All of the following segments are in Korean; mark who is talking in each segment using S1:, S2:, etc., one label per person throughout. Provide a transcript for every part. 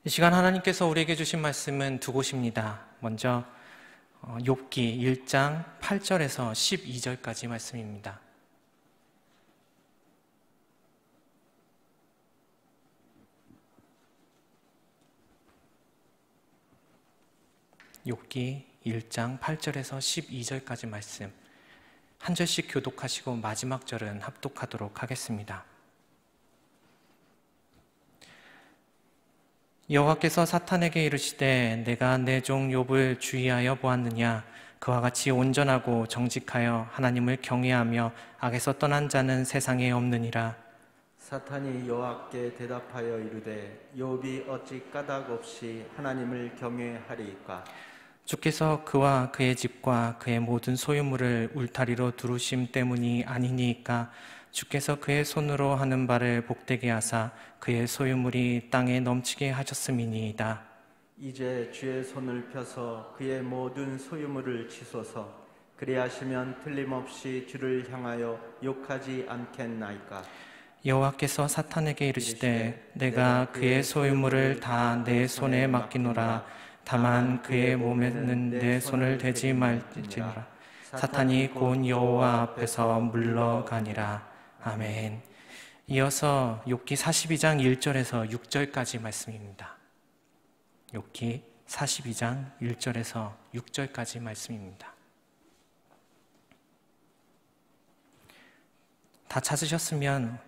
S1: 이 시간 하나님께서 우리에게 주신 말씀은 두 곳입니다. 먼저 욥기 1장 8절에서 12절까지 말씀입니다. 욥기 1장 8절에서 12절까지 말씀, 한 절씩 교독하시고 마지막 절은 합독하도록 하겠습니다. 여호와께서 사탄에게 이르시되 내가 내 종 욥을 주의하여 보았느냐. 그와 같이 온전하고 정직하여 하나님을 경외하며 악에서 떠난 자는 세상에 없느니라.
S2: 사탄이 여호와께 대답하여 이르되 욥이 어찌 까닭 없이 하나님을 경외하리이까.
S1: 주께서 그와 그의 집과 그의 모든 소유물을 울타리로 두르심 때문이 아니니까. 주께서 그의 손으로 하는 바를 복되게 하사 그의 소유물이 땅에 넘치게 하셨음이니이다.
S2: 이제 주의 손을 펴서 그의 모든 소유물을 치소서. 그리하시면 틀림없이 주를 향하여 욕하지 않겠나이까.
S1: 여호와께서 사탄에게 이르시되 내가 그의 소유물을 다 내 손에 맡기노라. 다만 그의 몸에는 내 손을 대지 말지니라. 사탄이 곧 여호와 앞에서 물러가니라. 아멘. 이어서 욥기 42장 1절에서 6절까지 말씀입니다. 욥기 42장 1절에서 6절까지 말씀입니다. 다 찾으셨으면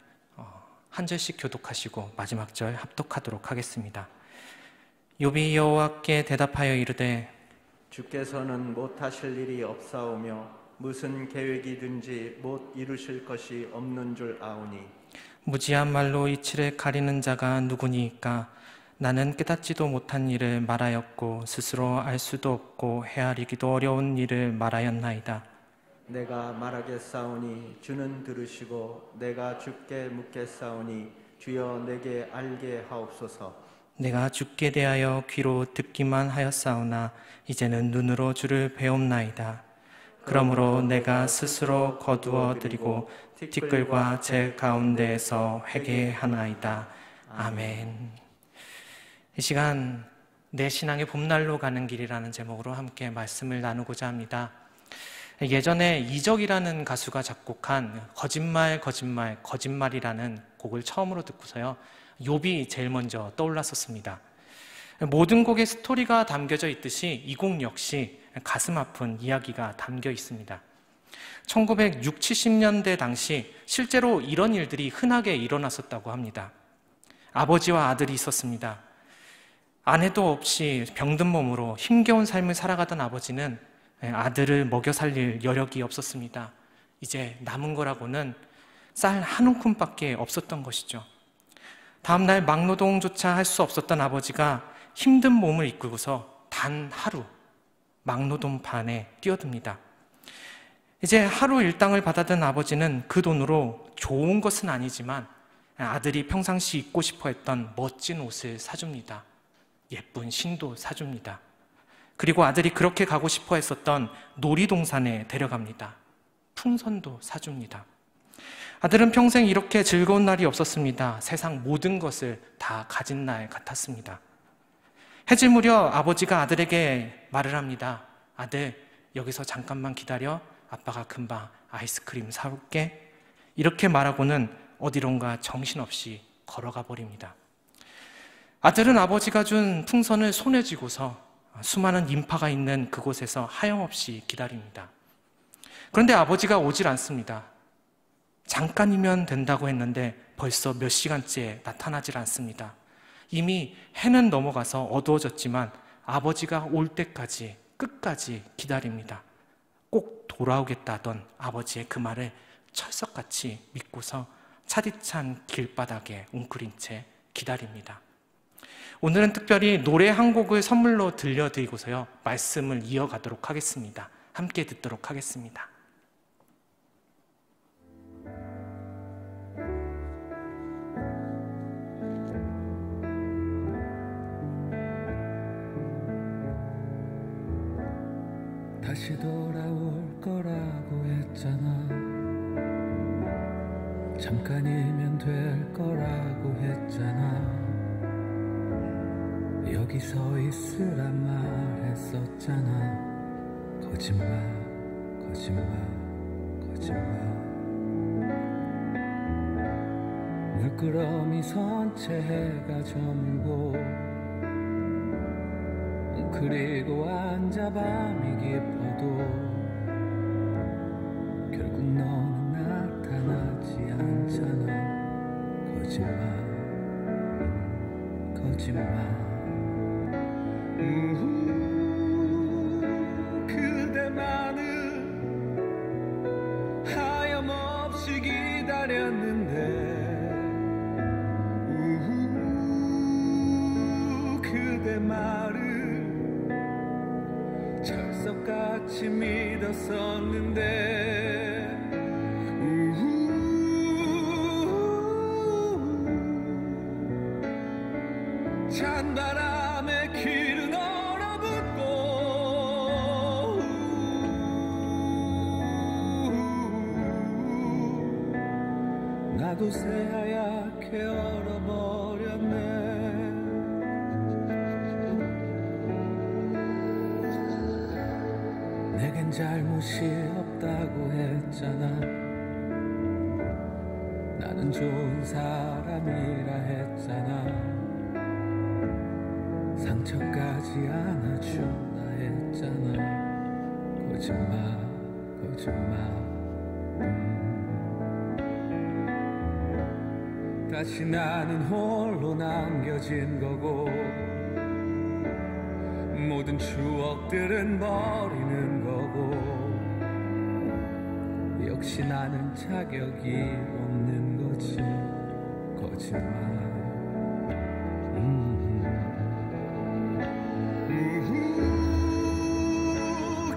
S1: 한 절씩 교독하시고 마지막 절 합독하도록 하겠습니다. 욥이 여호와께 대답하여 이르되
S2: 주께서는 못하실 일이 없사오며 무슨 계획이든지 못 이루실 것이 없는 줄 아오니
S1: 무지한 말로 이치를 가리는 자가 누구니이까. 나는 깨닫지도 못한 일을 말하였고 스스로 알 수도 없고 헤아리기도 어려운 일을 말하였나이다.
S2: 내가 말하겠사오니 주는 들으시고 내가 주께 묻겠사오니 주여 내게 알게 하옵소서.
S1: 내가 주께 대하여 귀로 듣기만 하였사오나 이제는 눈으로 주를 배움나이다. 그러므로 내가 스스로 거두어 드리고 티끌과 제 가운데에서 회개하나이다. 아멘. 이 시간 내 신앙의 봄날로 가는 길이라는 제목으로 함께 말씀을 나누고자 합니다. 예전에 이적이라는 가수가 작곡한 거짓말 거짓말 거짓말이라는 곡을 처음으로 듣고서요, 욥이 제일 먼저 떠올랐었습니다. 모든 곡에 스토리가 담겨져 있듯이 이 곡 역시 가슴 아픈 이야기가 담겨 있습니다. 1960, 70년대 당시 실제로 이런 일들이 흔하게 일어났었다고 합니다. 아버지와 아들이 있었습니다. 아내도 없이 병든 몸으로 힘겨운 삶을 살아가던 아버지는 아들을 먹여 살릴 여력이 없었습니다. 이제 남은 거라고는 쌀 한 움큼밖에 없었던 것이죠. 다음날 막노동조차 할 수 없었던 아버지가 힘든 몸을 이끌고서 단 하루 막노동반에 뛰어듭니다. 이제 하루 일당을 받아든 아버지는 그 돈으로 좋은 것은 아니지만 아들이 평상시 입고 싶어 했던 멋진 옷을 사줍니다. 예쁜 신도 사줍니다. 그리고 아들이 그렇게 가고 싶어 했었던 놀이동산에 데려갑니다. 풍선도 사줍니다. 아들은 평생 이렇게 즐거운 날이 없었습니다. 세상 모든 것을 다 가진 날 같았습니다. 해질 무렵 아버지가 아들에게 말을 합니다. 아들, 여기서 잠깐만 기다려. 아빠가 금방 아이스크림 사올게. 이렇게 말하고는 어디론가 정신없이 걸어가 버립니다. 아들은 아버지가 준 풍선을 손에 쥐고서 수많은 인파가 있는 그곳에서 하염없이 기다립니다. 그런데 아버지가 오질 않습니다. 잠깐이면 된다고 했는데 벌써 몇 시간째 나타나질 않습니다. 이미 해는 넘어가서 어두워졌지만 아버지가 올 때까지 끝까지 기다립니다. 꼭 돌아오겠다던 아버지의 그 말을 철석같이 믿고서 차디찬 길바닥에 웅크린 채 기다립니다. 오늘은 특별히 노래 한 곡을 선물로 들려드리고서요, 말씀을 이어가도록 하겠습니다. 함께 듣도록 하겠습니다.
S3: 다시 돌아올 거라고 했잖아. 잠깐이면 될 거라고 했잖아. 여기 서 있으란 말했었잖아. 거짓말 거짓말 거짓말. 물끄러미 선채 해가 저물고 그리고 앉아 밤이 깊어도 결국 너는 나타나지 않잖아. 거짓말 거짓말. 그대만을 하염없이 기다렸는데 그대 말을 철석같이 믿었었는데 찬바람에 길은 얼어붙고 나도 새하얗게 얼어버렸네. 내겐 잘못이 없다고 했잖아. 나는 좋은 사람이라 했잖아. 상처까지 안아준다 했잖아. 거짓말 거짓말. 다시 나는 홀로 남겨진 거고 모든 추억들은 버리는 거고 역시 나는 자격이 없는 거지. 거짓말.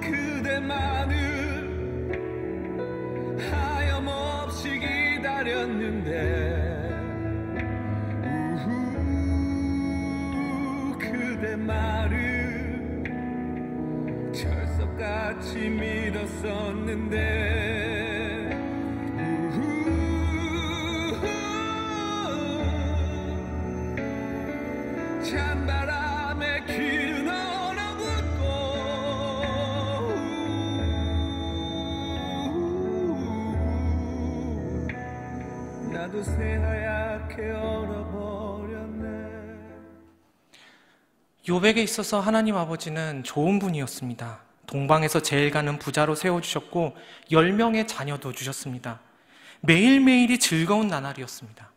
S3: 그대만을 하염없이 기다렸는데 그대 말을 철석같이 믿었었는데 찬바람에 길은 얼어붙고 나도 새하얗게 얼어버렸네.
S1: 욥에게 있어서 하나님 아버지는 좋은 분이었습니다. 동방에서 제일 가는 부자로 세워주셨고 10명의 자녀도 주셨습니다. 매일매일이 즐거운 나날이었습니다.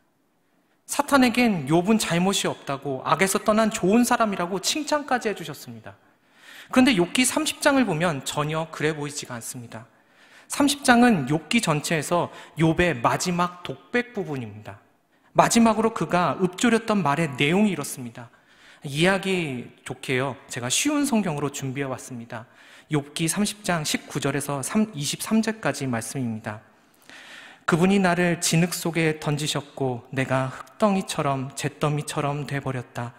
S1: 사탄에겐 욥은 잘못이 없다고 악에서 떠난 좋은 사람이라고 칭찬까지 해주셨습니다. 그런데 욥기 30장을 보면 전혀 그래 보이지가 않습니다. 30장은 욥기 전체에서 욥의 마지막 독백 부분입니다. 마지막으로 그가 읊조렸던 말의 내용이 이렇습니다. 이해하기 좋게요, 제가 쉬운 성경으로 준비해 왔습니다. 욥기 30장 19절에서 23절까지 말씀입니다. 그분이 나를 진흙 속에 던지셨고 내가 흙덩이처럼 잿더미처럼 돼버렸다.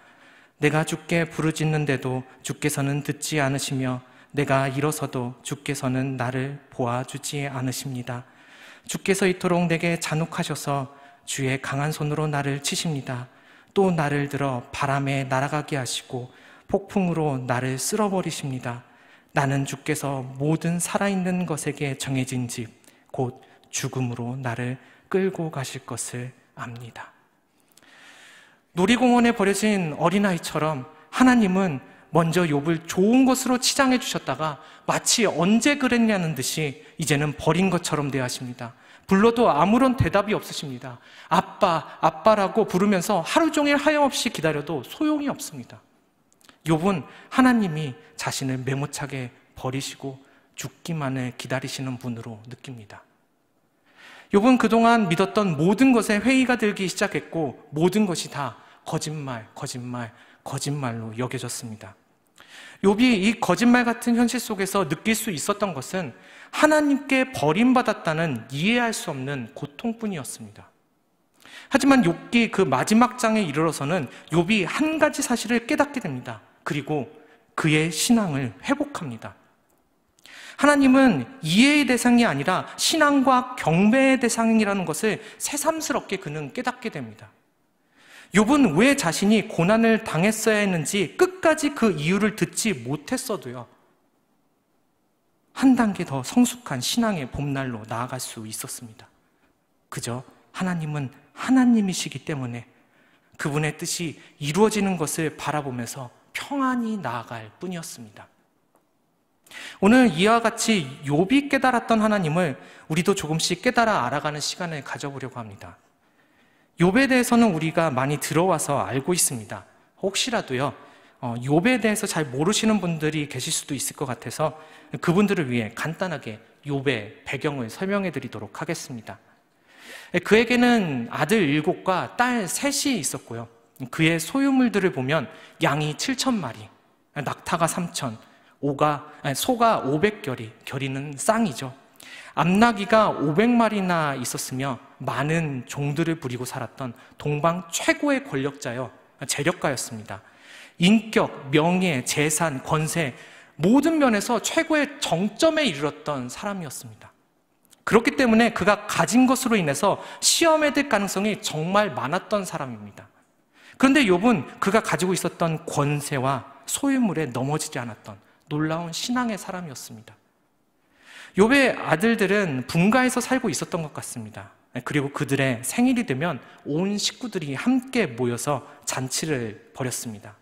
S1: 내가 주께 부르짖는데도 주께서는 듣지 않으시며 내가 일어서도 주께서는 나를 보아주지 않으십니다. 주께서 이토록 내게 잔혹하셔서 주의 강한 손으로 나를 치십니다. 또 나를 들어 바람에 날아가게 하시고 폭풍으로 나를 쓸어버리십니다. 나는 주께서 모든 살아있는 것에게 정해진 집, 곧 죽음으로 나를 끌고 가실 것을 압니다. 놀이공원에 버려진 어린아이처럼 하나님은 먼저 욥을 좋은 것으로 치장해 주셨다가 마치 언제 그랬냐는 듯이 이제는 버린 것처럼 대하십니다. 불러도 아무런 대답이 없으십니다. 아빠, 아빠라고 부르면서 하루 종일 하염없이 기다려도 소용이 없습니다. 욥은 하나님이 자신을 메모차게 버리시고 죽기만을 기다리시는 분으로 느낍니다. 욥은 그동안 믿었던 모든 것에 회의가 들기 시작했고 모든 것이 다 거짓말, 거짓말, 거짓말로 여겨졌습니다. 욥이 이 거짓말 같은 현실 속에서 느낄 수 있었던 것은 하나님께 버림받았다는 이해할 수 없는 고통뿐이었습니다. 하지만 욥기 그 마지막 장에 이르러서는 욥이 한 가지 사실을 깨닫게 됩니다. 그리고 그의 신앙을 회복합니다. 하나님은 이해의 대상이 아니라 신앙과 경배의 대상이라는 것을 새삼스럽게 그는 깨닫게 됩니다. 욥은 왜 자신이 고난을 당했어야 했는지 끝까지 그 이유를 듣지 못했어도요, 한 단계 더 성숙한 신앙의 봄날로 나아갈 수 있었습니다. 그저 하나님은 하나님이시기 때문에 그분의 뜻이 이루어지는 것을 바라보면서 평안히 나아갈 뿐이었습니다. 오늘 이와 같이 욥이 깨달았던 하나님을 우리도 조금씩 깨달아 알아가는 시간을 가져보려고 합니다. 욥에 대해서는 우리가 많이 들어와서 알고 있습니다. 혹시라도요, 욥에 대해서 잘 모르시는 분들이 계실 수도 있을 것 같아서 그분들을 위해 간단하게 욥의 배경을 설명해 드리도록 하겠습니다. 그에게는 아들 7과 딸 3이 있었고요. 그의 소유물들을 보면 양이 7,000마리, 낙타가 3,000, 소가 500결이, 결이는 쌍이죠. 암나귀가 500마리나 있었으며 많은 종들을 부리고 살았던 동방 최고의 권력자여 재력가였습니다. 인격, 명예, 재산, 권세 모든 면에서 최고의 정점에 이르렀던 사람이었습니다. 그렇기 때문에 그가 가진 것으로 인해서 시험에 들 가능성이 정말 많았던 사람입니다. 그런데 욥은 그가 가지고 있었던 권세와 소유물에 넘어지지 않았던 놀라운 신앙의 사람이었습니다. 욥의 아들들은 분가에서 살고 있었던 것 같습니다. 그리고 그들의 생일이 되면 온 식구들이 함께 모여서 잔치를 벌였습니다.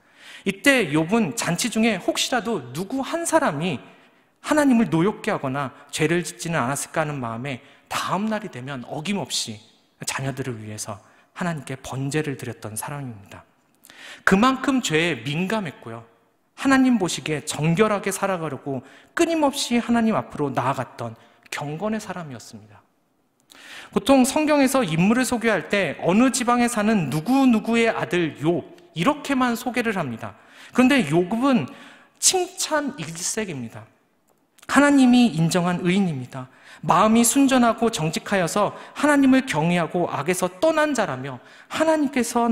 S1: 이때 욥은 잔치 중에 혹시라도 누구 한 사람이 하나님을 노엽게 하거나 죄를 짓지는 않았을까 하는 마음에 다음 날이 되면 어김없이 자녀들을 위해서 하나님께 번제를 드렸던 사람입니다. 그만큼 죄에 민감했고요, 하나님 보시기에 정결하게 살아가려고 끊임없이 하나님 앞으로 나아갔던 경건의 사람이었습니다. 보통 성경에서 인물을 소개할 때 어느 지방에 사는 누구누구의 아들 욥 이렇게만 소개를 합니다. 그런데 욥은 칭찬 일색입니다. 하나님이 인정한 의인입니다. 마음이 순전하고 정직하여서 하나님을 경외하고 악에서 떠난 자라며 하나님께서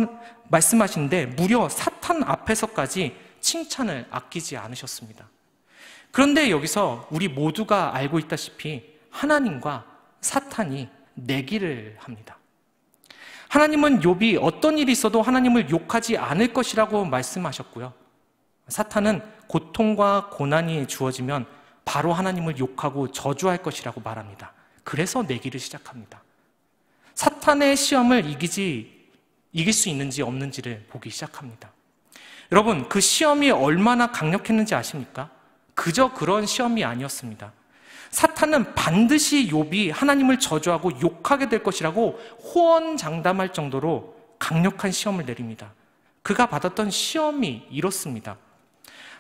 S1: 말씀하시는데 무려 사탄 앞에서까지 칭찬을 아끼지 않으셨습니다. 그런데 여기서 우리 모두가 알고 있다시피 하나님과 사탄이 내기를 합니다. 하나님은 욥이 어떤 일이 있어도 하나님을 욕하지 않을 것이라고 말씀하셨고요, 사탄은 고통과 고난이 주어지면 바로 하나님을 욕하고 저주할 것이라고 말합니다. 그래서 내기를 시작합니다. 사탄의 시험을 이길 수 있는지 없는지를 보기 시작합니다. 여러분, 그 시험이 얼마나 강력했는지 아십니까? 그저 그런 시험이 아니었습니다. 사탄은 반드시 욥이 하나님을 저주하고 욕하게 될 것이라고 호언장담할 정도로 강력한 시험을 내립니다. 그가 받았던 시험이 이렇습니다.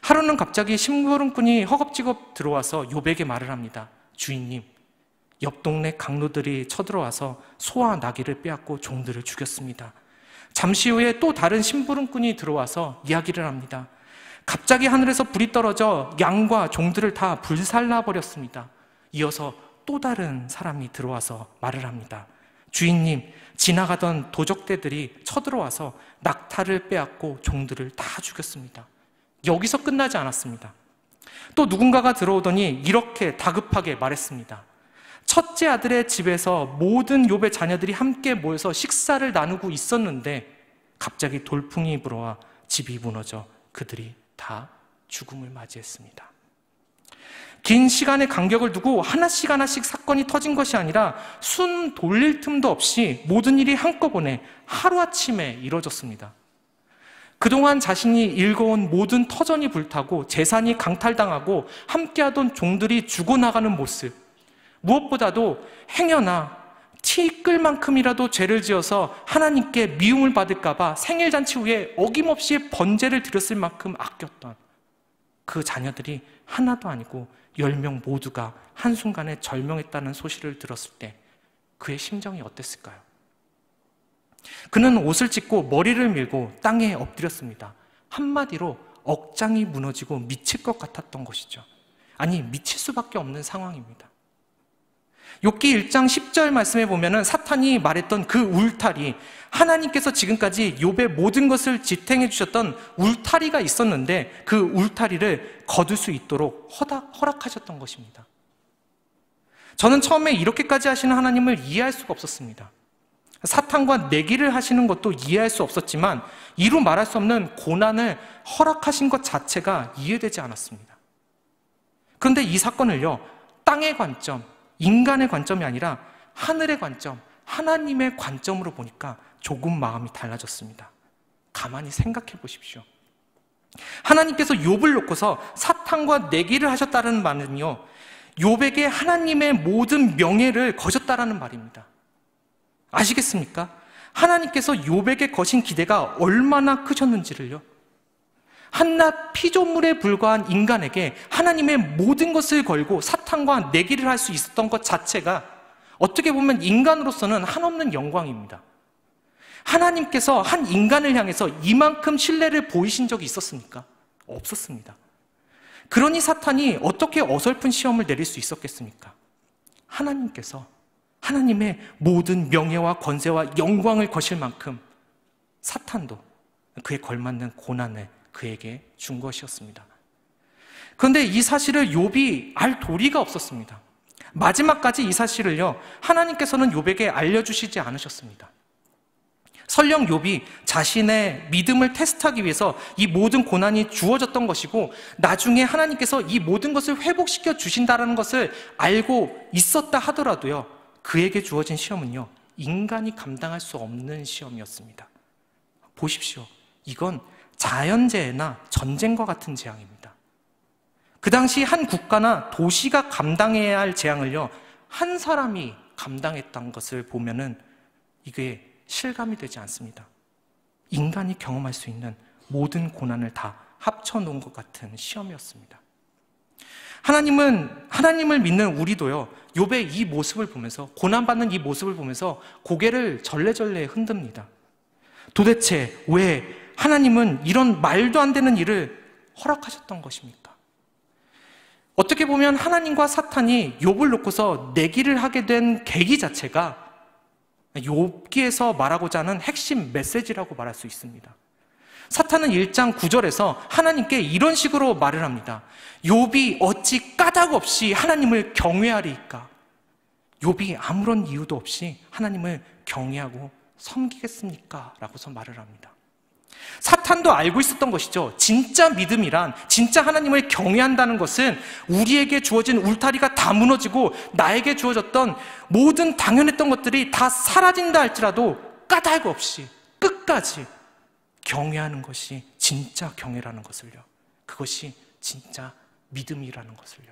S1: 하루는 갑자기 심부름꾼이 허겁지겁 들어와서 욥에게 말을 합니다. 주인님, 옆 동네 강도들이 쳐들어와서 소와 나귀를 빼앗고 종들을 죽였습니다. 잠시 후에 또 다른 심부름꾼이 들어와서 이야기를 합니다. 갑자기 하늘에서 불이 떨어져 양과 종들을 다 불살라버렸습니다. 이어서 또 다른 사람이 들어와서 말을 합니다. 주인님, 지나가던 도적대들이 쳐들어와서 낙타를 빼앗고 종들을 다 죽였습니다. 여기서 끝나지 않았습니다. 또 누군가가 들어오더니 이렇게 다급하게 말했습니다. 첫째 아들의 집에서 모든 욥의 자녀들이 함께 모여서 식사를 나누고 있었는데 갑자기 돌풍이 불어와 집이 무너져 그들이 다 죽음을 맞이했습니다. 긴 시간의 간격을 두고 하나씩 하나씩 사건이 터진 것이 아니라 숨 돌릴 틈도 없이 모든 일이 한꺼번에 하루아침에 이뤄졌습니다. 그동안 자신이 일궈온 모든 터전이 불타고 재산이 강탈당하고 함께하던 종들이 죽어나가는 모습, 무엇보다도 행여나 티 끌 만큼이라도 죄를 지어서 하나님께 미움을 받을까 봐 생일잔치 후에 어김없이 번제를 드렸을 만큼 아꼈던 그 자녀들이 하나도 아니고 10명 모두가 한순간에 절명했다는 소식을 들었을 때 그의 심정이 어땠을까요? 그는 옷을 찢고 머리를 밀고 땅에 엎드렸습니다. 한마디로 억장이 무너지고 미칠 것 같았던 것이죠. 아니, 미칠 수밖에 없는 상황입니다. 욥기 1장 10절 말씀에 보면은 사탄이 말했던 그 울타리, 하나님께서 지금까지 욥의 모든 것을 지탱해 주셨던 울타리가 있었는데 그 울타리를 거둘 수 있도록 허락하셨던 것입니다. 저는 처음에 이렇게까지 하시는 하나님을 이해할 수가 없었습니다. 사탄과 내기를 하시는 것도 이해할 수 없었지만 이루 말할 수 없는 고난을 허락하신 것 자체가 이해되지 않았습니다. 그런데 이 사건을요, 땅의 관점, 인간의 관점이 아니라 하늘의 관점, 하나님의 관점으로 보니까 조금 마음이 달라졌습니다. 가만히 생각해 보십시오. 하나님께서 욥을 놓고서 사탄과 내기를 하셨다는 말은요, 욥에게 하나님의 모든 명예를 거셨다라는 말입니다. 아시겠습니까? 하나님께서 욥에게 거신 기대가 얼마나 크셨는지를요, 한낱 피조물에 불과한 인간에게 하나님의 모든 것을 걸고 사탄과 내기를 할 수 있었던 것 자체가 어떻게 보면 인간으로서는 한없는 영광입니다. 하나님께서 한 인간을 향해서 이만큼 신뢰를 보이신 적이 있었습니까? 없었습니다. 그러니 사탄이 어떻게 어설픈 시험을 내릴 수 있었겠습니까? 하나님께서 하나님의 모든 명예와 권세와 영광을 거실 만큼 사탄도 그에 걸맞는 고난을 그에게 준 것이었습니다. 그런데 이 사실을 욥이 알 도리가 없었습니다. 마지막까지 이 사실을요, 하나님께서는 욥에게 알려주시지 않으셨습니다. 설령 욥이 자신의 믿음을 테스트하기 위해서 이 모든 고난이 주어졌던 것이고 나중에 하나님께서 이 모든 것을 회복시켜 주신다는 것을 알고 있었다 하더라도요, 그에게 주어진 시험은요, 인간이 감당할 수 없는 시험이었습니다. 보십시오. 이건 자연재해나 전쟁과 같은 재앙입니다. 그 당시 한 국가나 도시가 감당해야 할 재앙을요, 한 사람이 감당했던 것을 보면은 이게 실감이 되지 않습니다. 인간이 경험할 수 있는 모든 고난을 다 합쳐놓은 것 같은 시험이었습니다. 하나님을 믿는 우리도요, 욥의 이 모습을 보면서, 고난받는 이 모습을 보면서 고개를 절레절레 흔듭니다. 도대체 왜 하나님은 이런 말도 안 되는 일을 허락하셨던 것입니까? 어떻게 보면 하나님과 사탄이 욥을 놓고서 내기를 하게 된 계기 자체가 욥기에서 말하고자 하는 핵심 메시지라고 말할 수 있습니다. 사탄은 1장 9절에서 하나님께 이런 식으로 말을 합니다. 욥이 어찌 까닭 없이 하나님을 경외하리이까? 욥이 아무런 이유도 없이 하나님을 경외하고 섬기겠습니까? 라고서 말을 합니다. 사탄도 알고 있었던 것이죠. 진짜 믿음이란, 진짜 하나님을 경외한다는 것은 우리에게 주어진 울타리가 다 무너지고 나에게 주어졌던 모든 당연했던 것들이 다 사라진다 할지라도 까닭 없이 끝까지 경외하는 것이 진짜 경외라는 것을요, 그것이 진짜 믿음이라는 것을요.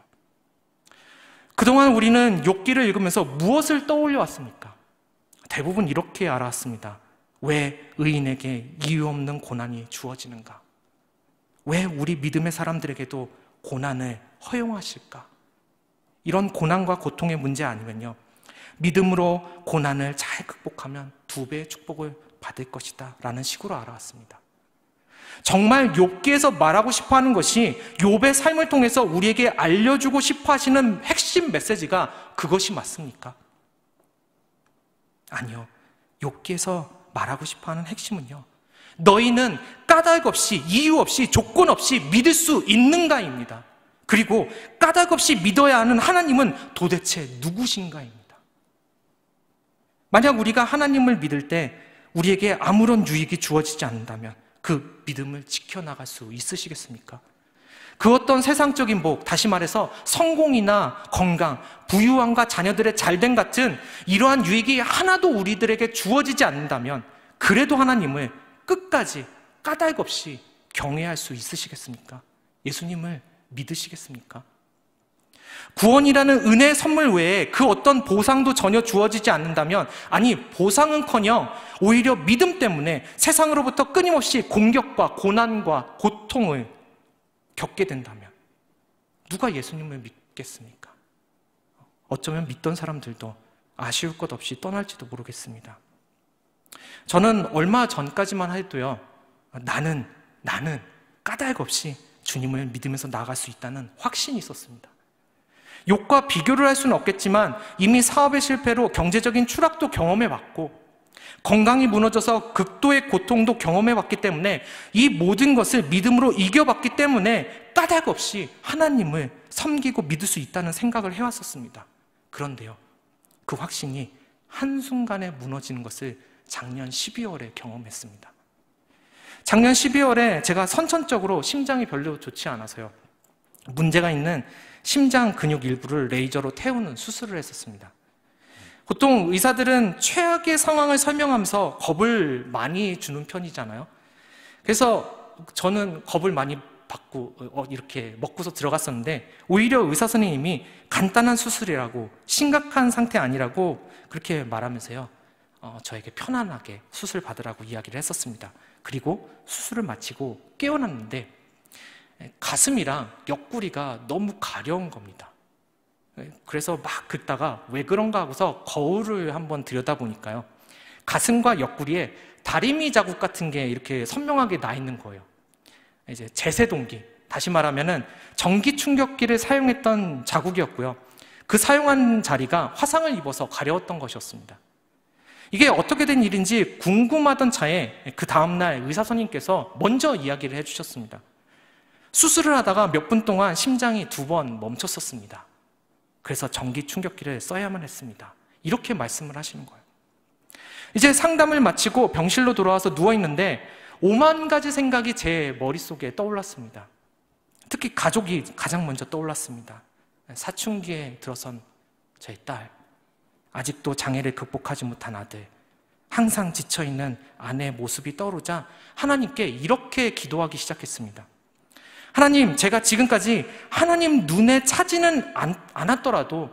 S1: 그동안 우리는 욥기를 읽으면서 무엇을 떠올려 왔습니까? 대부분 이렇게 알아왔습니다. 왜 의인에게 이유 없는 고난이 주어지는가? 왜 우리 믿음의 사람들에게도 고난을 허용하실까? 이런 고난과 고통의 문제 아니면요, 믿음으로 고난을 잘 극복하면 2배의 축복을 받을 것이다 라는 식으로 알아왔습니다. 정말 욥기에서 말하고 싶어하는 것이, 욥의 삶을 통해서 우리에게 알려주고 싶어 하시는 핵심 메시지가 그것이 맞습니까? 아니요. 욥기에서 말하고 싶어하는 핵심은요, 너희는 까닭 없이, 이유 없이, 조건 없이 믿을 수 있는가입니다. 그리고 까닭 없이 믿어야 하는 하나님은 도대체 누구신가입니다. 만약 우리가 하나님을 믿을 때 우리에게 아무런 유익이 주어지지 않는다면 그 믿음을 지켜나갈 수 있으시겠습니까? 그 어떤 세상적인 복, 다시 말해서 성공이나 건강, 부유함과 자녀들의 잘됨 같은 이러한 유익이 하나도 우리들에게 주어지지 않는다면 그래도 하나님을 끝까지 까닭 없이 경외할 수 있으시겠습니까? 예수님을 믿으시겠습니까? 구원이라는 은혜의 선물 외에 그 어떤 보상도 전혀 주어지지 않는다면, 아니 보상은커녕 오히려 믿음 때문에 세상으로부터 끊임없이 공격과 고난과 고통을 겪게 된다면 누가 예수님을 믿겠습니까? 어쩌면 믿던 사람들도 아쉬울 것 없이 떠날지도 모르겠습니다. 저는 얼마 전까지만 해도요, 나는 까닭 없이 주님을 믿으면서 나아갈 수 있다는 확신이 있었습니다. 욥과 비교를 할 수는 없겠지만 이미 사업의 실패로 경제적인 추락도 경험해봤고 건강이 무너져서 극도의 고통도 경험해봤기 때문에 이 모든 것을 믿음으로 이겨봤기 때문에 까닭 없이 하나님을 섬기고 믿을 수 있다는 생각을 해왔었습니다. 그런데요, 그 확신이 한순간에 무너지는 것을 작년 12월에 경험했습니다. 작년 12월에 제가 선천적으로 심장이 별로 좋지 않아서요, 문제가 있는 심장 근육 일부를 레이저로 태우는 수술을 했었습니다. 보통 의사들은 최악의 상황을 설명하면서 겁을 많이 주는 편이잖아요. 그래서 저는 겁을 많이 받고 이렇게 먹고서 들어갔었는데, 오히려 의사 선생님이 간단한 수술이라고, 심각한 상태 아니라고 그렇게 말하면서요, 저에게 편안하게 수술 받으라고 이야기를 했었습니다. 그리고 수술을 마치고 깨어났는데 가슴이랑 옆구리가 너무 가려운 겁니다. 그래서 막 긁다가 왜 그런가 하고서 거울을 한번 들여다보니까요, 가슴과 옆구리에 다리미 자국 같은 게 이렇게 선명하게 나 있는 거예요. 이제 제세동기, 다시 말하면은 전기 충격기를 사용했던 자국이었고요, 그 사용한 자리가 화상을 입어서 가려웠던 것이었습니다. 이게 어떻게 된 일인지 궁금하던 차에 그 다음날 의사 선생님께서 먼저 이야기를 해주셨습니다. 수술을 하다가 몇 분 동안 심장이 2번 멈췄었습니다. 그래서 전기 충격기를 써야만 했습니다. 이렇게 말씀을 하시는 거예요. 이제 상담을 마치고 병실로 돌아와서 누워있는데 5만 가지 생각이 제 머릿속에 떠올랐습니다. 특히 가족이 가장 먼저 떠올랐습니다. 사춘기에 들어선 저희 딸, 아직도 장애를 극복하지 못한 아들, 항상 지쳐있는 아내의 모습이 떠오르자 하나님께 이렇게 기도하기 시작했습니다. 하나님, 제가 지금까지 하나님 눈에 차지는 않았더라도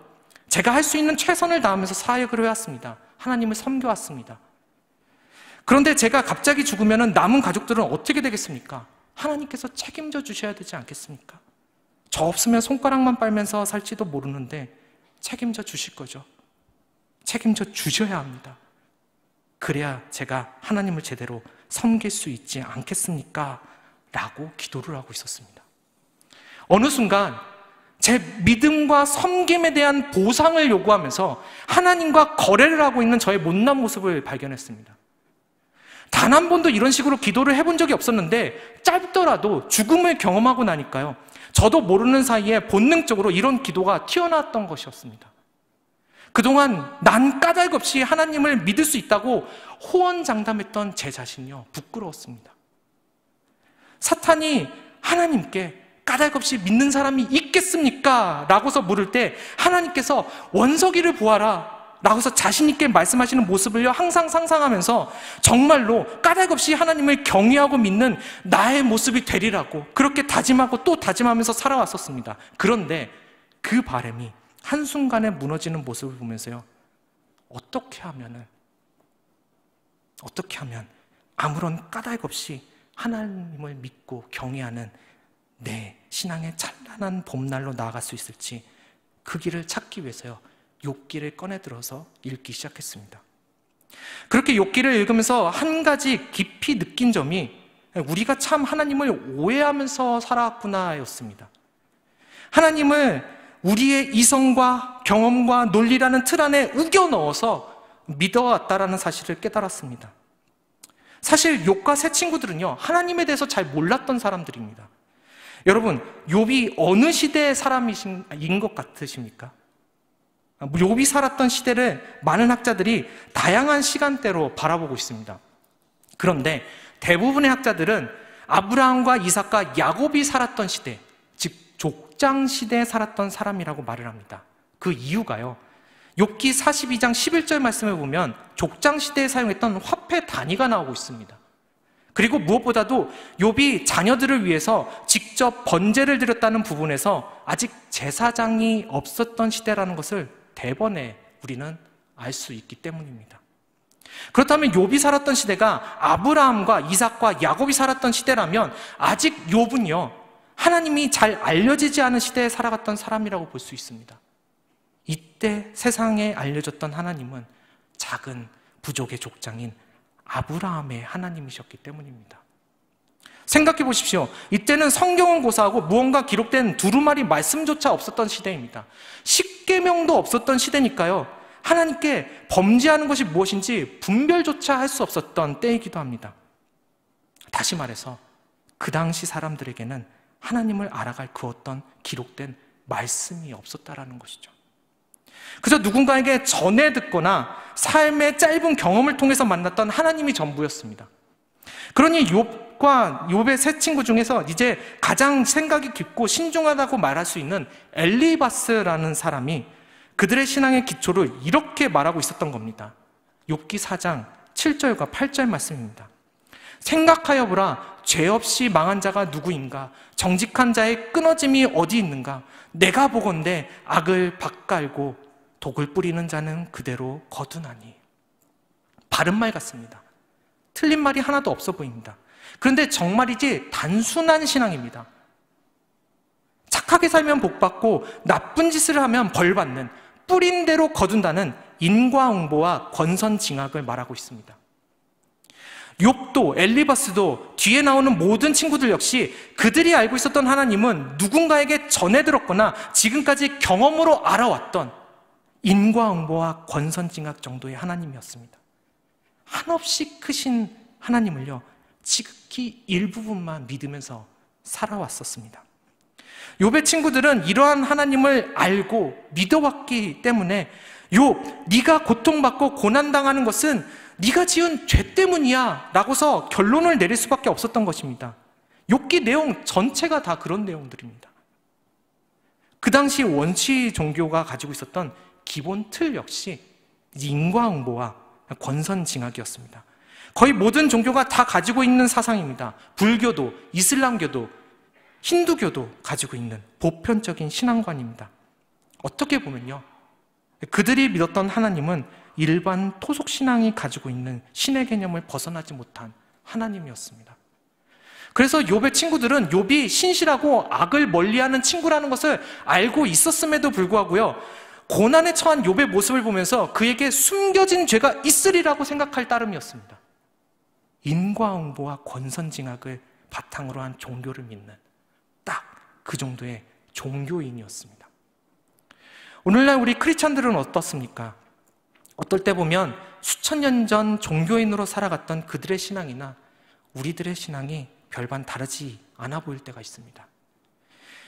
S1: 제가 할 수 있는 최선을 다하면서 사역을 해왔습니다. 하나님을 섬겨왔습니다. 그런데 제가 갑자기 죽으면 남은 가족들은 어떻게 되겠습니까? 하나님께서 책임져 주셔야 되지 않겠습니까? 저 없으면 손가락만 빨면서 살지도 모르는데 책임져 주실 거죠. 책임져 주셔야 합니다. 그래야 제가 하나님을 제대로 섬길 수 있지 않겠습니까? 라고 기도를 하고 있었습니다. 어느 순간 제 믿음과 섬김에 대한 보상을 요구하면서 하나님과 거래를 하고 있는 저의 못난 모습을 발견했습니다. 단 한 번도 이런 식으로 기도를 해본 적이 없었는데 짧더라도 죽음을 경험하고 나니까요, 저도 모르는 사이에 본능적으로 이런 기도가 튀어나왔던 것이었습니다. 그동안 난 까닭없이 하나님을 믿을 수 있다고 호언장담했던 제 자신이요, 부끄러웠습니다. 사탄이 하나님께 까닭없이 믿는 사람이 있겠습니까? 라고서 물을 때 하나님께서 원석이를 보아라 라고서 자신 있게 말씀하시는 모습을요, 항상 상상하면서 정말로 까닭없이 하나님을 경외하고 믿는 나의 모습이 되리라고 그렇게 다짐하고 또 다짐하면서 살아왔었습니다. 그런데 그 바람이 한순간에 무너지는 모습을 보면서요, 어떻게 하면 아무런 까닭 없이 하나님을 믿고 경외하는 내 신앙의 찬란한 봄날로 나아갈 수 있을지, 그 길을 찾기 위해서요, 욥기를 꺼내 들어서 읽기 시작했습니다. 그렇게 욥기를 읽으면서 한 가지 깊이 느낀 점이 우리가 참 하나님을 오해하면서 살아왔구나 였습니다. 하나님을 우리의 이성과 경험과 논리라는 틀 안에 우겨 넣어서 믿어왔다라는 사실을 깨달았습니다. 사실 욥과 세 친구들은요, 하나님에 대해서 잘 몰랐던 사람들입니다. 여러분, 욥이 어느 시대의 사람인 것 같으십니까? 욥이 살았던 시대를 많은 학자들이 다양한 시간대로 바라보고 있습니다. 그런데 대부분의 학자들은 아브라함과 이삭과 야곱이 살았던 시대, 즉 족장 시대에 살았던 사람이라고 말을 합니다. 그 이유가요, 욥기 42장 11절 말씀을 보면 족장 시대에 사용했던 화폐 단위가 나오고 있습니다. 그리고 무엇보다도 욥이 자녀들을 위해서 직접 번제를 드렸다는 부분에서 아직 제사장이 없었던 시대라는 것을 대번에 우리는 알 수 있기 때문입니다. 그렇다면 욥이 살았던 시대가 아브라함과 이삭과 야곱이 살았던 시대라면 아직 욥은요, 하나님이 잘 알려지지 않은 시대에 살아갔던 사람이라고 볼 수 있습니다. 이때 세상에 알려졌던 하나님은 작은 부족의 족장인 아브라함의 하나님이셨기 때문입니다. 생각해 보십시오. 이때는 성경은 고사하고 무언가 기록된 두루마리 말씀조차 없었던 시대입니다. 십계명도 없었던 시대니까요, 하나님께 범죄하는 것이 무엇인지 분별조차 할 수 없었던 때이기도 합니다. 다시 말해서 그 당시 사람들에게는 하나님을 알아갈 그 어떤 기록된 말씀이 없었다라는 것이죠. 그저 누군가에게 전해 듣거나 삶의 짧은 경험을 통해서 만났던 하나님이 전부였습니다. 그러니 욥의 세 친구 중에서 이제 가장 생각이 깊고 신중하다고 말할 수 있는 엘리바스라는 사람이 그들의 신앙의 기초를 이렇게 말하고 있었던 겁니다. 욥기 4장 7절과 8절 말씀입니다. 생각하여 보라, 죄 없이 망한 자가 누구인가? 정직한 자의 끊어짐이 어디 있는가? 내가 보건대 악을 밭갈고 독을 뿌리는 자는 그대로 거두나니. 바른 말 같습니다. 틀린 말이 하나도 없어 보입니다. 그런데 정말이지 단순한 신앙입니다. 착하게 살면 복받고 나쁜 짓을 하면 벌받는, 뿌린 대로 거둔다는 인과응보와 권선징악을 말하고 있습니다. 욥도 엘리바스도 뒤에 나오는 모든 친구들 역시 그들이 알고 있었던 하나님은 누군가에게 전해 들었거나 지금까지 경험으로 알아왔던 인과응보와 권선징악 정도의 하나님이었습니다. 한없이 크신 하나님을요, 지극히 일부분만 믿으면서 살아왔었습니다. 욥의 친구들은 이러한 하나님을 알고 믿어왔기 때문에 욥, 네가 고통받고 고난당하는 것은 네가 지은 죄 때문이야 라고서 결론을 내릴 수밖에 없었던 것입니다. 욥기 내용 전체가 다 그런 내용들입니다. 그 당시 원시 종교가 가지고 있었던 기본 틀 역시 인과응보와 권선징악이었습니다. 거의 모든 종교가 다 가지고 있는 사상입니다. 불교도, 이슬람교도, 힌두교도 가지고 있는 보편적인 신앙관입니다. 어떻게 보면요, 그들이 믿었던 하나님은 일반 토속신앙이 가지고 있는 신의 개념을 벗어나지 못한 하나님이었습니다. 그래서 욥의 친구들은 욥이 신실하고 악을 멀리하는 친구라는 것을 알고 있었음에도 불구하고요, 고난에 처한 욥의 모습을 보면서 그에게 숨겨진 죄가 있으리라고 생각할 따름이었습니다. 인과응보와 권선징악을 바탕으로 한 종교를 믿는 딱 그 정도의 종교인이었습니다. 오늘날 우리 크리스찬들은 어떻습니까? 어떨 때 보면 수천 년 전 종교인으로 살아갔던 그들의 신앙이나 우리들의 신앙이 별반 다르지 않아 보일 때가 있습니다.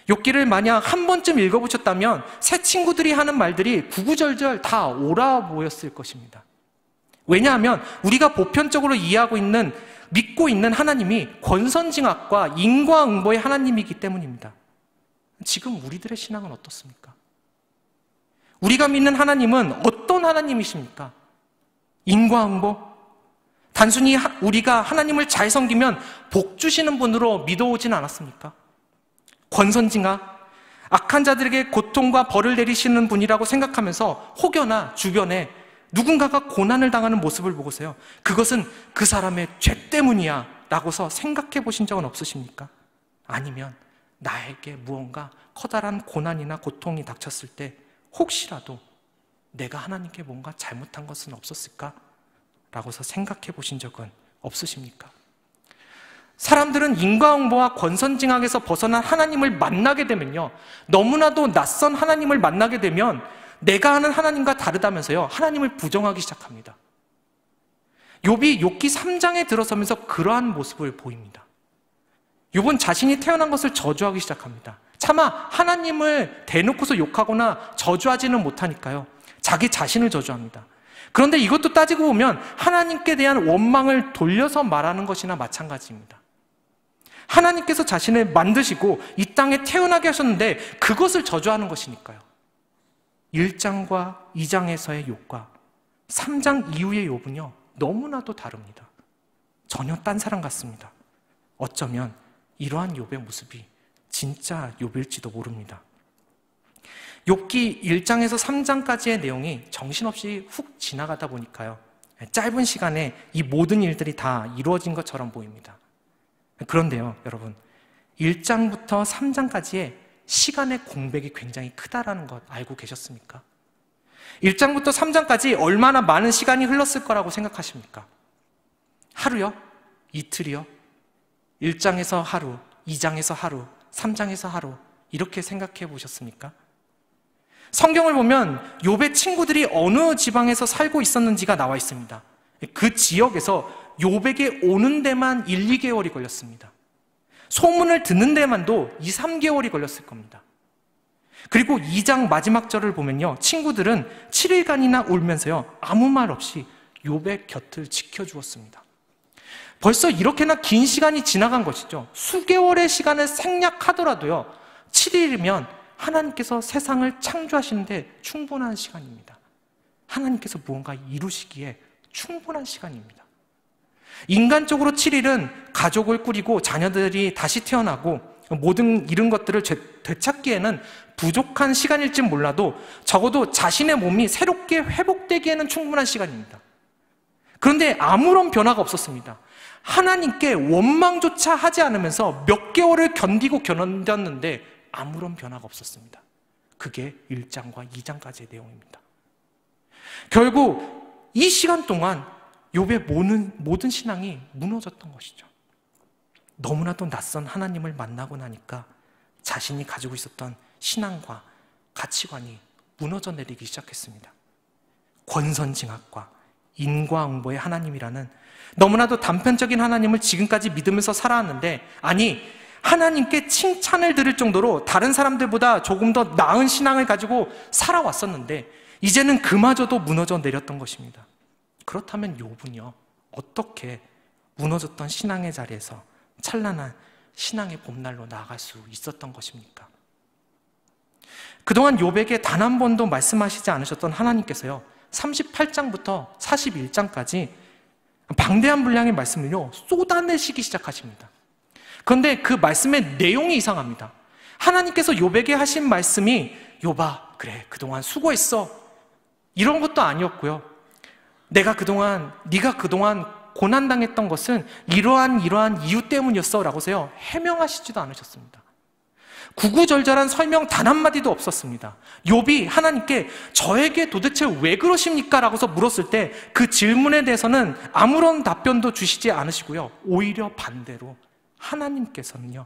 S1: 욥기를 만약 한 번쯤 읽어보셨다면 새 친구들이 하는 말들이 구구절절 다 옳아 보였을 것입니다. 왜냐하면 우리가 보편적으로 이해하고 있는, 믿고 있는 하나님이 권선징악과 인과응보의 하나님이기 때문입니다. 지금 우리들의 신앙은 어떻습니까? 우리가 믿는 하나님은 어떤 하나님이십니까? 인과응보? 단순히 우리가 하나님을 잘 섬기면 복 주시는 분으로 믿어오진 않았습니까? 권선징악? 악한 자들에게 고통과 벌을 내리시는 분이라고 생각하면서 혹여나 주변에 누군가가 고난을 당하는 모습을 보고서요, 그것은 그 사람의 죄 때문이야 라고서 생각해 보신 적은 없으십니까? 아니면 나에게 무언가 커다란 고난이나 고통이 닥쳤을 때 혹시라도 내가 하나님께 뭔가 잘못한 것은 없었을까? 라고서 생각해 보신 적은 없으십니까? 사람들은 인과응보와 권선징악에서 벗어난 하나님을 만나게 되면요, 너무나도 낯선 하나님을 만나게 되면 내가 아는 하나님과 다르다면서요, 하나님을 부정하기 시작합니다. 욥이 욥기 3장에 들어서면서 그러한 모습을 보입니다. 욥은 자신이 태어난 것을 저주하기 시작합니다. 차마 하나님을 대놓고서 욕하거나 저주하지는 못하니까요, 자기 자신을 저주합니다. 그런데 이것도 따지고 보면 하나님께 대한 원망을 돌려서 말하는 것이나 마찬가지입니다. 하나님께서 자신을 만드시고 이 땅에 태어나게 하셨는데 그것을 저주하는 것이니까요. 1장과 2장에서의 욥과 3장 이후의 욥은요, 너무나도 다릅니다. 전혀 딴 사람 같습니다. 어쩌면 이러한 욥의 모습이 진짜 욥일지도 모릅니다. 욥기 1장에서 3장까지의 내용이 정신없이 훅 지나가다 보니까요, 짧은 시간에 이 모든 일들이 다 이루어진 것처럼 보입니다. 그런데요, 여러분, 1장부터 3장까지의 시간의 공백이 굉장히 크다라는 것 알고 계셨습니까? 1장부터 3장까지 얼마나 많은 시간이 흘렀을 거라고 생각하십니까? 하루요? 이틀이요? 1장에서 하루, 2장에서 하루, 3장에서 하루, 이렇게 생각해 보셨습니까? 성경을 보면 욥의 친구들이 어느 지방에서 살고 있었는지가 나와 있습니다. 그 지역에서 욥에게 오는 데만 1, 2개월이 걸렸습니다. 소문을 듣는 데만도 2, 3개월이 걸렸을 겁니다. 그리고 2장 마지막 절을 보면요, 친구들은 7일간이나 울면서요 아무 말 없이 욥의 곁을 지켜주었습니다. 벌써 이렇게나 긴 시간이 지나간 것이죠. 수개월의 시간을 생략하더라도요 7일이면 하나님께서 세상을 창조하시는데 충분한 시간입니다. 하나님께서 무언가 이루시기에 충분한 시간입니다. 인간적으로 7일은 가족을 꾸리고 자녀들이 다시 태어나고 모든 이런 것들을 되찾기에는 부족한 시간일지 몰라도 적어도 자신의 몸이 새롭게 회복되기에는 충분한 시간입니다. 그런데 아무런 변화가 없었습니다. 하나님께 원망조차 하지 않으면서 몇 개월을 견뎠는데 아무런 변화가 없었습니다. 그게 1장과 2장까지의 내용입니다. 결국 이 시간 동안 욥의 모든 신앙이 무너졌던 것이죠. 너무나도 낯선 하나님을 만나고 나니까 자신이 가지고 있었던 신앙과 가치관이 무너져 내리기 시작했습니다. 권선징악과 인과응보의 하나님이라는 너무나도 단편적인 하나님을 지금까지 믿으면서 살아왔는데, 아니 하나님께 칭찬을 들을 정도로 다른 사람들보다 조금 더 나은 신앙을 가지고 살아왔었는데 이제는 그마저도 무너져 내렸던 것입니다. 그렇다면 욥은요 어떻게 무너졌던 신앙의 자리에서 찬란한 신앙의 봄날로 나아갈 수 있었던 것입니까? 그동안 욥에게 단 한 번도 말씀하시지 않으셨던 하나님께서요 38장부터 41장까지 방대한 분량의 말씀을요 쏟아내시기 시작하십니다. 그런데 그 말씀의 내용이 이상합니다. 하나님께서 욥에게 하신 말씀이 욥아 그래 그동안 수고했어 이런 것도 아니었고요. 네가 그동안 고난당했던 것은 이러한 이유 때문이었어 라고서요 해명하시지도 않으셨습니다. 구구절절한 설명 단 한마디도 없었습니다. 욥이 하나님께 저에게 도대체 왜 그러십니까? 라고서 물었을 때 그 질문에 대해서는 아무런 답변도 주시지 않으시고요 오히려 반대로 하나님께서는요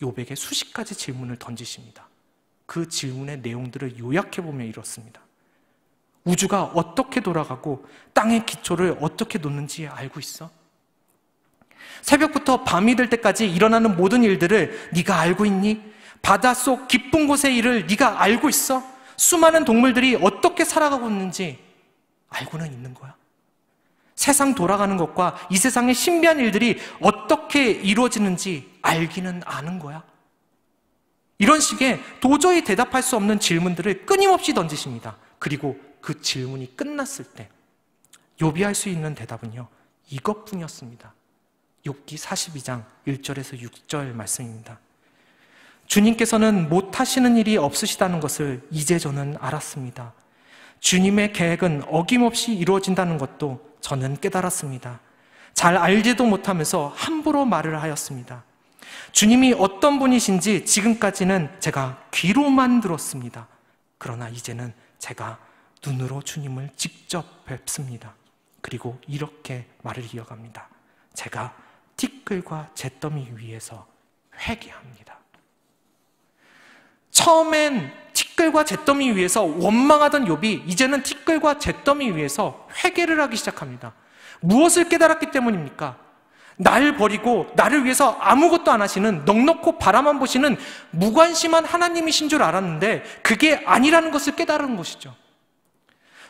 S1: 욥에게 수십 가지 질문을 던지십니다. 그 질문의 내용들을 요약해보면 이렇습니다. 우주가 어떻게 돌아가고 땅의 기초를 어떻게 놓는지 알고 있어? 새벽부터 밤이 될 때까지 일어나는 모든 일들을 네가 알고 있니? 바닷속 깊은 곳의 일을 네가 알고 있어? 수많은 동물들이 어떻게 살아가고 있는지 알고는 있는 거야? 세상 돌아가는 것과 이 세상의 신비한 일들이 어떻게 이루어지는지 알기는 아는 거야? 이런 식의 도저히 대답할 수 없는 질문들을 끊임없이 던지십니다. 그리고 그 질문이 끝났을 때 욥이 할 수 있는 대답은요 이것뿐이었습니다. 욥기 42장 1절에서 6절 말씀입니다. 주님께서는 못하시는 일이 없으시다는 것을 이제 저는 알았습니다. 주님의 계획은 어김없이 이루어진다는 것도 저는 깨달았습니다. 잘 알지도 못하면서 함부로 말을 하였습니다. 주님이 어떤 분이신지 지금까지는 제가 귀로만 들었습니다. 그러나 이제는 제가 눈으로 주님을 직접 뵙습니다. 그리고 이렇게 말을 이어갑니다. 제가 티끌과 잿더미 위에서 회개합니다. 처음엔 티끌과 잿더미 위에서 원망하던 욥이 이제는 티끌과 잿더미 위에서 회개를 하기 시작합니다. 무엇을 깨달았기 때문입니까? 날 버리고 나를 위해서 아무것도 안 하시는 넉넉고 바라만 보시는 무관심한 하나님이신 줄 알았는데 그게 아니라는 것을 깨달은 것이죠.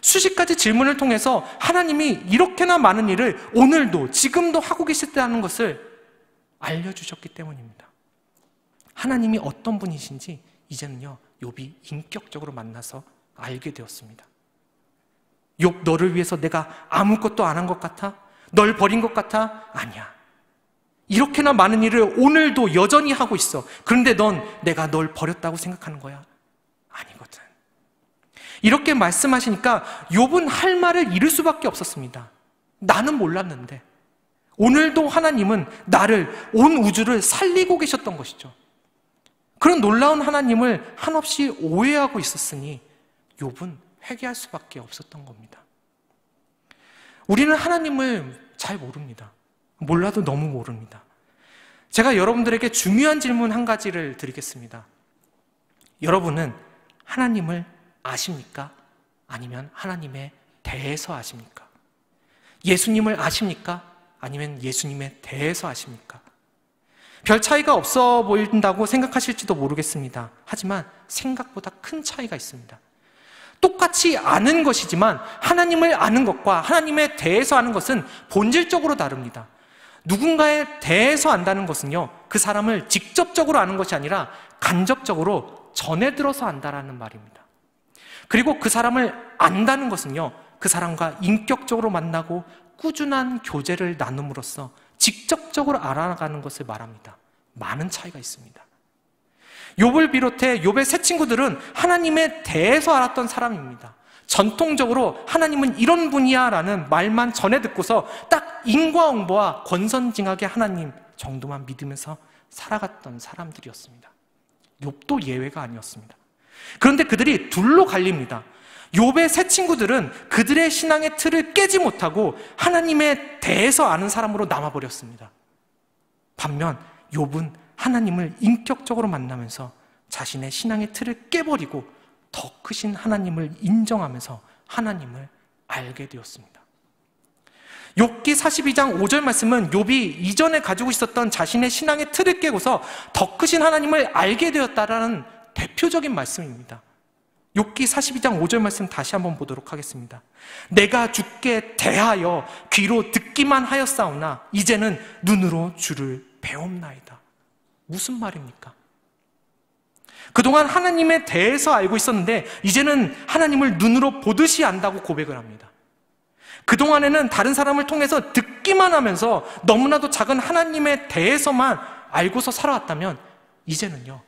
S1: 수십 가지 질문을 통해서 하나님이 이렇게나 많은 일을 오늘도 지금도 하고 계시다는 것을 알려주셨기 때문입니다. 하나님이 어떤 분이신지 이제는요 욥이 인격적으로 만나서 알게 되었습니다. 욥 너를 위해서 내가 아무것도 안 한 것 같아? 널 버린 것 같아? 아니야. 이렇게나 많은 일을 오늘도 여전히 하고 있어. 그런데 내가 널 버렸다고 생각하는 거야? 아니거든. 이렇게 말씀하시니까 욥은 할 말을 잃을 수밖에 없었습니다. 나는 몰랐는데 오늘도 하나님은 온 우주를 살리고 계셨던 것이죠. 그런 놀라운 하나님을 한없이 오해하고 있었으니 욥은 회개할 수밖에 없었던 겁니다. 우리는 하나님을 잘 모릅니다. 몰라도 너무 모릅니다. 제가 여러분들에게 중요한 질문 한 가지를 드리겠습니다. 여러분은 하나님을 아십니까? 아니면 하나님에 대해서 아십니까? 예수님을 아십니까? 아니면 예수님에 대해서 아십니까? 별 차이가 없어 보인다고 생각하실지도 모르겠습니다. 하지만 생각보다 큰 차이가 있습니다. 똑같이 아는 것이지만 하나님을 아는 것과 하나님에 대해서 아는 것은 본질적으로 다릅니다. 누군가에 대해서 안다는 것은요, 그 사람을 직접적으로 아는 것이 아니라 간접적으로 전해 들어서 안다라는 말입니다. 그리고 그 사람을 안다는 것은요, 그 사람과 인격적으로 만나고 꾸준한 교제를 나눔으로써 직접적으로 알아가는 것을 말합니다. 많은 차이가 있습니다. 욥을 비롯해 욥의 세 친구들은 하나님에 대해서 알았던 사람입니다. 전통적으로 하나님은 이런 분이야 라는 말만 전해 듣고서 딱 인과응보와 권선징악의 하나님 정도만 믿으면서 살아갔던 사람들이었습니다. 욥도 예외가 아니었습니다. 그런데 그들이 둘로 갈립니다. 욥의 세 친구들은 그들의 신앙의 틀을 깨지 못하고 하나님에 대해서 아는 사람으로 남아버렸습니다. 반면 욥은 하나님을 인격적으로 만나면서 자신의 신앙의 틀을 깨버리고 더 크신 하나님을 인정하면서 하나님을 알게 되었습니다. 욥기 42장 5절 말씀은 욥이 이전에 가지고 있었던 자신의 신앙의 틀을 깨고서 더 크신 하나님을 알게 되었다라는 대표적인 말씀입니다. 욥기 42장 5절 말씀 다시 한번 보도록 하겠습니다. 내가 주께 대하여 귀로 듣기만 하였사오나 이제는 눈으로 주를 배움나이다. 무슨 말입니까? 그동안 하나님에 대해서 알고 있었는데 이제는 하나님을 눈으로 보듯이 안다고 고백을 합니다. 그동안에는 다른 사람을 통해서 듣기만 하면서 너무나도 작은 하나님에 대해서만 알고서 살아왔다면 이제는요,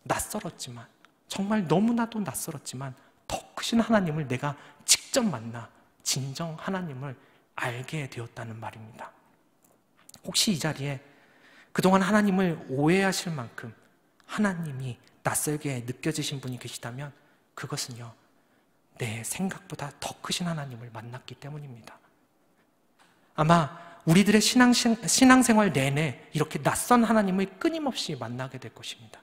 S1: 낯설었지만, 정말 너무나도 낯설었지만 더 크신 하나님을 내가 직접 만나 진정 하나님을 알게 되었다는 말입니다. 혹시 이 자리에 그동안 하나님을 오해하실 만큼 하나님이 낯설게 느껴지신 분이 계시다면 그것은요, 내 생각보다 더 크신 하나님을 만났기 때문입니다. 아마 우리들의 신앙생활 내내 이렇게 낯선 하나님을 끊임없이 만나게 될 것입니다.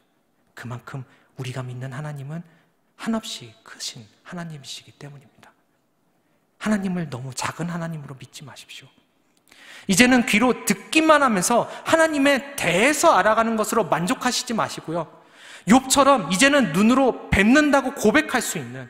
S1: 그만큼 우리가 믿는 하나님은 한없이 크신 하나님이시기 때문입니다. 하나님을 너무 작은 하나님으로 믿지 마십시오. 이제는 귀로 듣기만 하면서 하나님에 대해서 알아가는 것으로 만족하시지 마시고요, 욥처럼 이제는 눈으로 뵙는다고 고백할 수 있는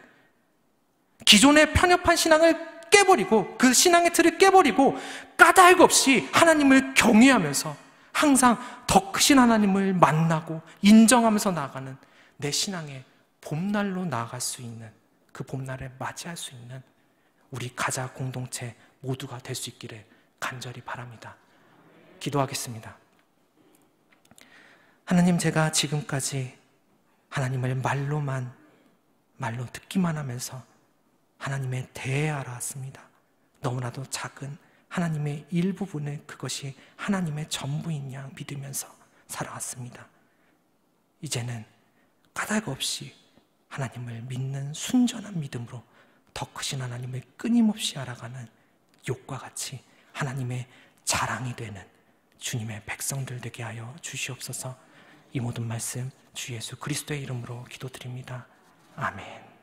S1: 기존의 편협한 신앙을 깨버리고 그 신앙의 틀을 깨버리고 까닭 없이 하나님을 경외하면서 항상 더 크신 하나님을 만나고 인정하면서 나아가는 내 신앙의 봄날로 나아갈 수 있는, 그 봄날을 맞이할 수 있는 우리 가자 공동체 모두가 될 수 있기를 간절히 바랍니다. 기도하겠습니다. 하나님, 제가 지금까지 하나님을 말로 듣기만 하면서 하나님에 대해 알아왔습니다. 너무나도 작은 하나님의 일부분을 그것이 하나님의 전부인 양 믿으면서 살아왔습니다. 이제는 까닭 없이 하나님을 믿는 순전한 믿음으로 더 크신 하나님을 끊임없이 알아가는 욥과 같이 하나님의 자랑이 되는 주님의 백성들 되게 하여 주시옵소서. 이 모든 말씀 주 예수 그리스도의 이름으로 기도드립니다. 아멘.